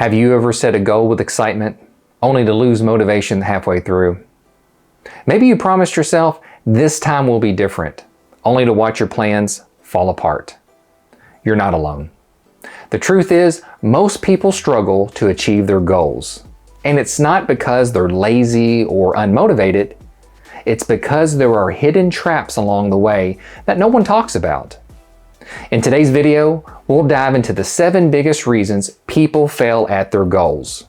Have you ever set a goal with excitement, only to lose motivation halfway through? Maybe you promised yourself, this time will be different, only to watch your plans fall apart. You're not alone. The truth is, most people struggle to achieve their goals. And it's not because they're lazy or unmotivated. It's because there are hidden traps along the way that no one talks about. In today's video, we'll dive into the 7 biggest reasons people fail at their goals.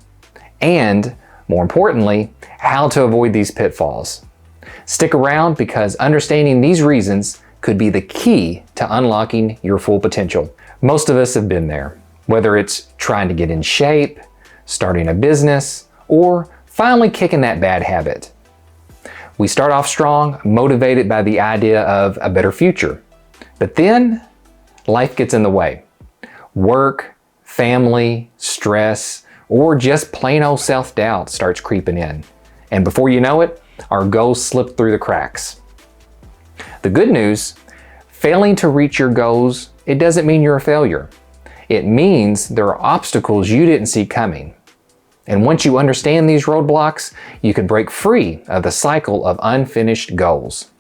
And, more importantly, how to avoid these pitfalls. Stick around because understanding these reasons could be the key to unlocking your full potential. Most of us have been there, whether it's trying to get in shape, starting a business, or finally kicking that bad habit. We start off strong, motivated by the idea of a better future. But then, life gets in the way. Work, family, stress, or just plain old self-doubt starts creeping in. And before you know it, our goals slip through the cracks. The good news, failing to reach your goals, it doesn't mean you're a failure. It means there are obstacles you didn't see coming. And once you understand these roadblocks, you can break free of the cycle of unfinished goals.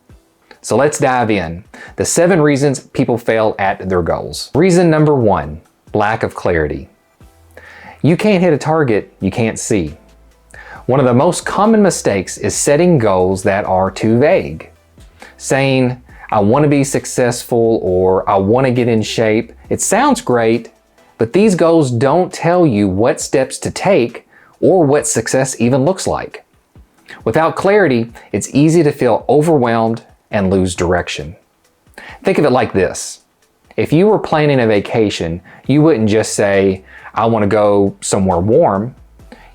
So let's dive in. The 7 reasons people fail at their goals. Reason number 1, lack of clarity. You can't hit a target you can't see. One of the most common mistakes is setting goals that are too vague. Saying, I want to be successful or I want to get in shape. It sounds great, but these goals don't tell you what steps to take or what success even looks like. Without clarity, it's easy to feel overwhelmed and lose direction. Think of it like this. If you were planning a vacation, you wouldn't just say, I want to go somewhere warm.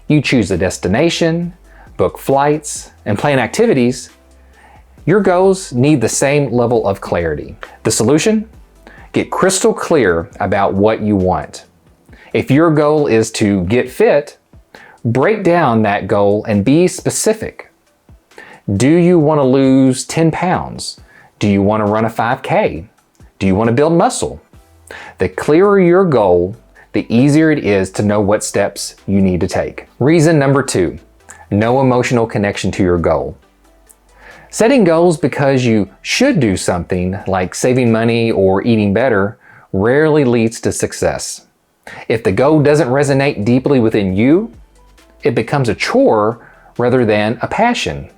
You choose a destination, book flights, and plan activities. Your goals need the same level of clarity. The solution? Get crystal clear about what you want. If your goal is to get fit, break down that goal and be specific. Do you want to lose 10 pounds? Do you want to run a 5K? Do you want to build muscle? The clearer your goal, the easier it is to know what steps you need to take. Reason number 2, no emotional connection to your goal. Setting goals because you should do something like saving money or eating better rarely leads to success. If the goal doesn't resonate deeply within you, it becomes a chore rather than a passion.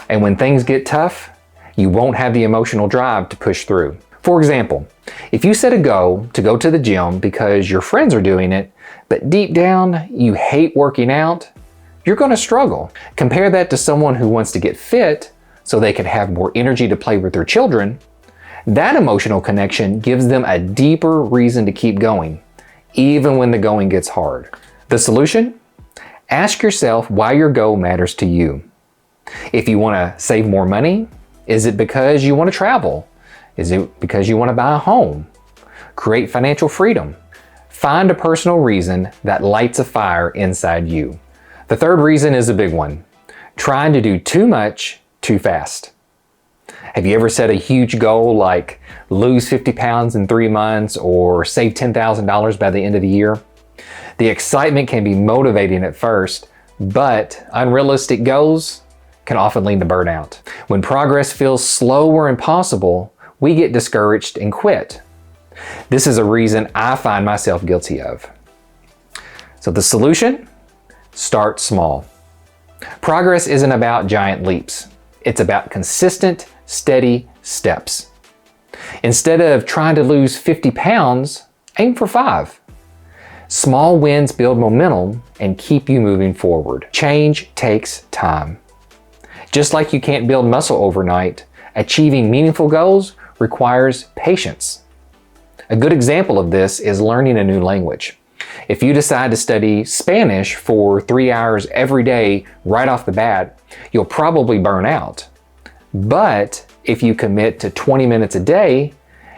And when things get tough, you won't have the emotional drive to push through. For example, if you set a goal to go to the gym because your friends are doing it, but deep down you hate working out, you're going to struggle. Compare that to someone who wants to get fit so they can have more energy to play with their children. That emotional connection gives them a deeper reason to keep going, even when the going gets hard. The solution? Ask yourself why your goal matters to you. If you want to save more money, is it because you want to travel? Is it because you want to buy a home? Create financial freedom. Find a personal reason that lights a fire inside you. The 3rd reason is a big one. Trying to do too much too fast. Have you ever set a huge goal like lose 50 pounds in 3 months or save $10,000 by the end of the year? The excitement can be motivating at first, but unrealistic goals can often lead to burnout. When progress feels slow or impossible, we get discouraged and quit. This is a reason I find myself guilty of. So the solution? Start small. Progress isn't about giant leaps. It's about consistent, steady steps. Instead of trying to lose 50 pounds, aim for 5. Small wins build momentum and keep you moving forward. Change takes time. Just like you can't build muscle overnight, achieving meaningful goals requires patience. A good example of this is learning a new language. If you decide to study Spanish for 3 hours every day right off the bat, you'll probably burn out. But if you commit to 20 minutes a day,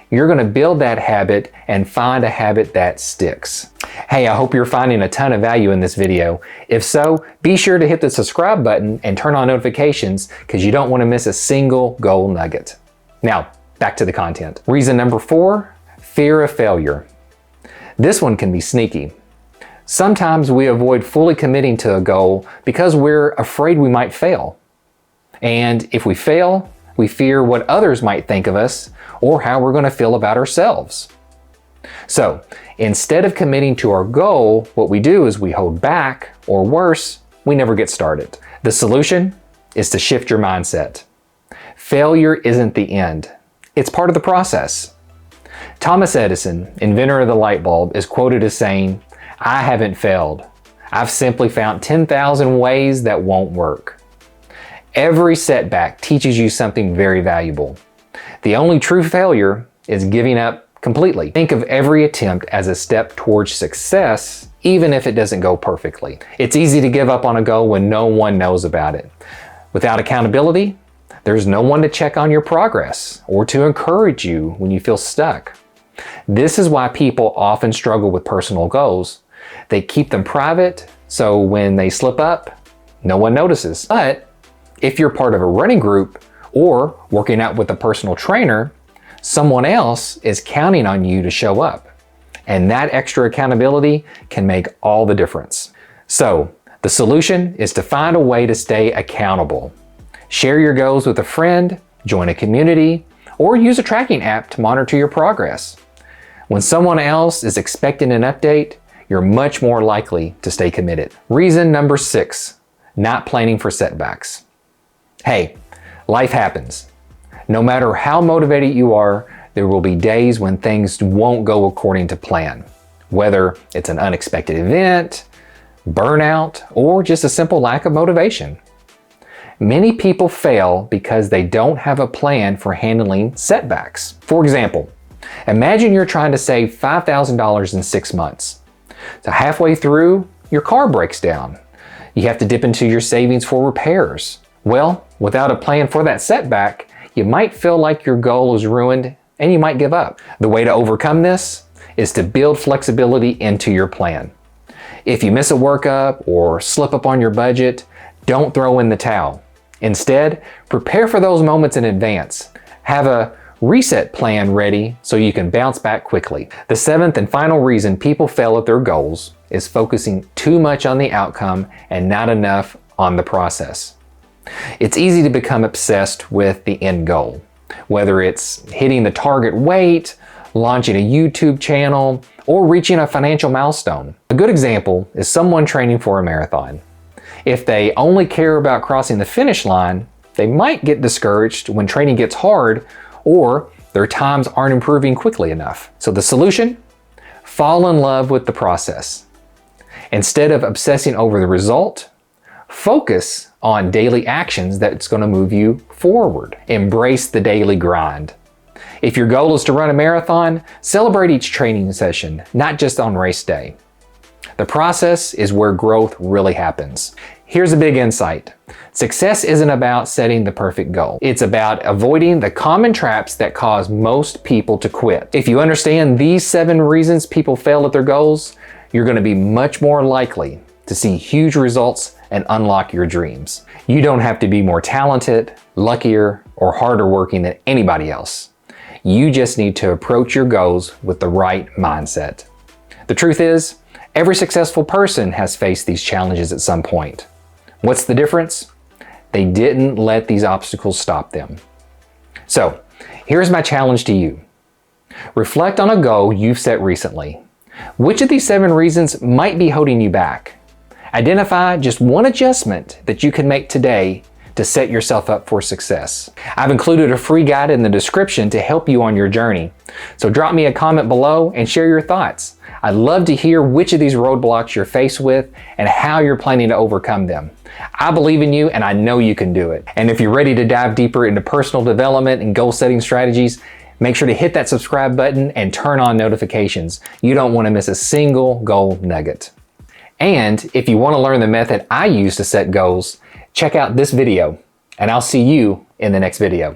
you're going to build that habit and find a habit that sticks. Hey, I hope you're finding a ton of value in this video. If so, be sure to hit the subscribe button and turn on notifications because you don't want to miss a single gold nugget. Now, back to the content. Reason number 4, fear of failure. This one can be sneaky. Sometimes we avoid fully committing to a goal because we're afraid we might fail. And if we fail, we fear what others might think of us or how we're going to feel about ourselves. So, instead of committing to our goal, what we do is we hold back, or worse, we never get started. The solution is to shift your mindset. Failure isn't the end. It's part of the process. Thomas Edison, inventor of the light bulb, is quoted as saying, "I haven't failed. I've simply found 10,000 ways that won't work." Every setback teaches you something very valuable. The only true failure is giving up completely. Think of every attempt as a step towards success, even if it doesn't go perfectly. It's easy to give up on a goal when no one knows about it. Without accountability, there's no one to check on your progress or to encourage you when you feel stuck. This is why people often struggle with personal goals. They keep them private, so when they slip up, no one notices. But if you're part of a running group or working out with a personal trainer, someone else is counting on you to show up. And that extra accountability can make all the difference. So, the solution is to find a way to stay accountable. Share your goals with a friend, join a community, or use a tracking app to monitor your progress. When someone else is expecting an update, you're much more likely to stay committed. Reason number 6, not planning for setbacks. Hey, life happens. No matter how motivated you are, there will be days when things won't go according to plan. Whether it's an unexpected event, burnout, or just a simple lack of motivation. Many people fail because they don't have a plan for handling setbacks. For example, imagine you're trying to save $5,000 in 6 months. So halfway through, your car breaks down. You have to dip into your savings for repairs. Well, without a plan for that setback, you might feel like your goal is ruined and you might give up. The way to overcome this is to build flexibility into your plan. If you miss a workup or slip up on your budget, don't throw in the towel. Instead, prepare for those moments in advance. Have a reset plan ready so you can bounce back quickly. The 7th and final reason people fail at their goals is focusing too much on the outcome and not enough on the process. It's easy to become obsessed with the end goal, whether it's hitting the target weight, launching a YouTube channel, or reaching a financial milestone. A good example is someone training for a marathon. If they only care about crossing the finish line, they might get discouraged when training gets hard or their times aren't improving quickly enough. So the solution? Fall in love with the process. Instead of obsessing over the result, focus on daily actions that's going to move you forward. Embrace the daily grind. If your goal is to run a marathon, celebrate each training session, not just on race day. The process is where growth really happens. Here's a big insight. Success isn't about setting the perfect goal. It's about avoiding the common traps that cause most people to quit. If you understand these 7 reasons people fail at their goals, you're going to be much more likely to see huge results and unlock your dreams. You don't have to be more talented, luckier, or harder working than anybody else. You just need to approach your goals with the right mindset. The truth is, every successful person has faced these challenges at some point. What's the difference? They didn't let these obstacles stop them. So, here's my challenge to you. Reflect on a goal you've set recently. Which of these 7 reasons might be holding you back? Identify just one adjustment that you can make today to set yourself up for success. I've included a free guide in the description to help you on your journey. So drop me a comment below and share your thoughts. I'd love to hear which of these roadblocks you're faced with and how you're planning to overcome them. I believe in you and I know you can do it. And if you're ready to dive deeper into personal development and goal setting strategies, make sure to hit that subscribe button and turn on notifications. You don't want to miss a single goal nugget. And if you want to learn the method I use to set goals, check out this video, and I'll see you in the next video.